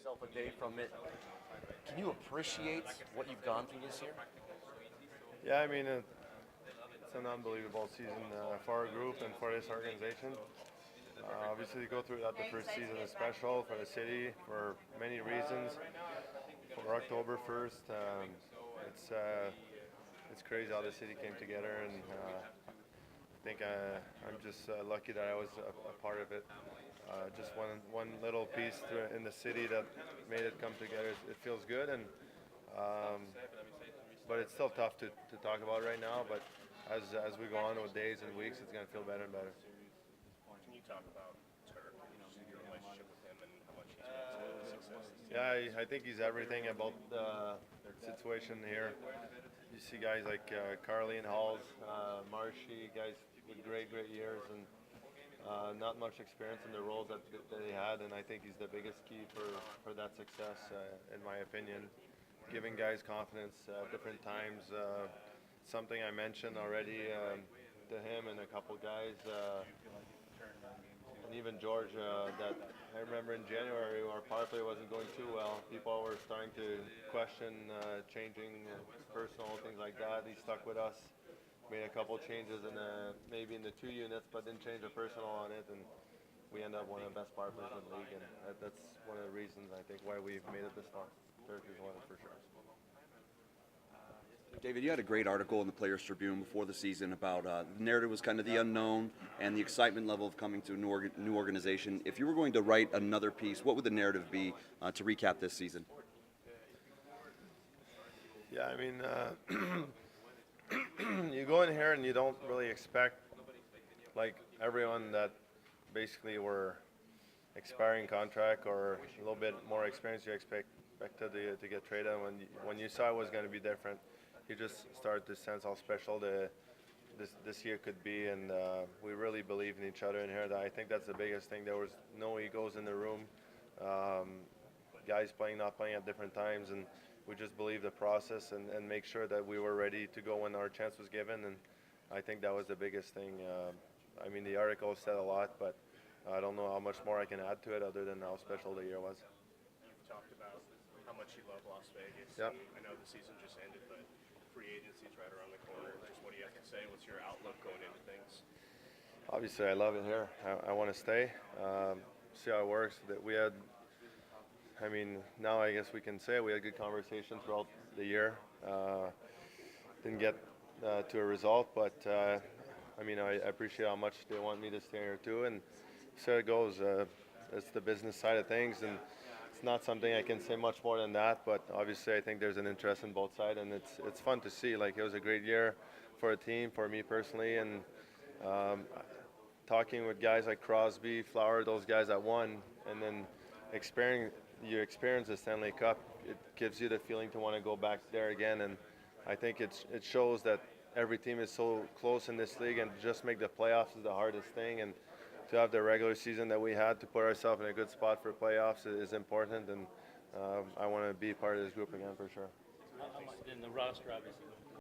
yourself a day from it. Can you appreciate what you've gone through this year? Yeah, I mean, it's an unbelievable season for our group and for this organization. Obviously, to go through that the first season is special for the city for many reasons. For October 1st, it's uh, it's crazy how the city came together, and I think I'm just lucky that I was a part of it. Just one little piece in the city that made it come together. It feels good, and um, but it's still tough to talk about right now. But as we go on with days and weeks, it's going to feel better and better. Can you talk about Turk, your relationship with him, and how much he's meant to the success? Yeah, I think he's everything about the situation here. You see guys like Carly and Halls, Marshy, guys with great years, and not much experience in the roles that they had, and I think he's the biggest key for that success, in my opinion. Giving guys confidence at different times. Something I mentioned already to him and a couple guys, and even George, that I remember in January our power play wasn't going too well. People were starting to question changing personal things like that. He stuck with us, made a couple changes in maybe in the two units, but didn't change the personal on it, and we end up one of the best power plays in the league, and that's one of the reasons I think why we've made it this far. Turk is one for sure. David, you had a great article in the Players Tribune before the season about the narrative was kind of the unknown and the excitement level of coming to a new organization. If you were going to write another piece, what would the narrative be to recap this season? Yeah, I mean, you go in here and you don't really expect, like everyone that basically were expiring contract or a little bit more experience, you expected to get traded. When you saw it was going to be different, you just started to sense how special this year could be, and we really believe in each other in here. I think that's the biggest thing. There was no egos in the room. Guys playing, not playing at different times, and we just believe the process and make sure that we were ready to go when our chance was given, and I think that was the biggest thing. I mean, the article said a lot, but I don't know how much more I can add to it other than how special the year was. You've talked about how much you love Las Vegas. Yep. I know the season just ended, but free agency's right around the corner. Just what do you have to say? What's your outlook going into things? Obviously, I love it here. I want to stay. See how it works. That we had. I mean, now I guess we can say we had good conversation throughout the year. Didn't get to a result, but I mean, I appreciate how much they want me to stay here too. And so it goes. It's the business side of things, and it's not something I can say much more than that. But obviously, I think there's an interest in both sides, and it's fun to see. Like, it was a great year for a team, for me personally, and talking with guys like Crosby, Flower, those guys that won, and then you experience the Stanley Cup. It gives you the feeling to want to go back there again, and I think it shows that every team is so close in this league, and just make the playoffs is the hardest thing, and to have the regular season that we had to put ourselves in a good spot for playoffs is important, and I want to be part of this group again for sure. How much in the roster, obviously,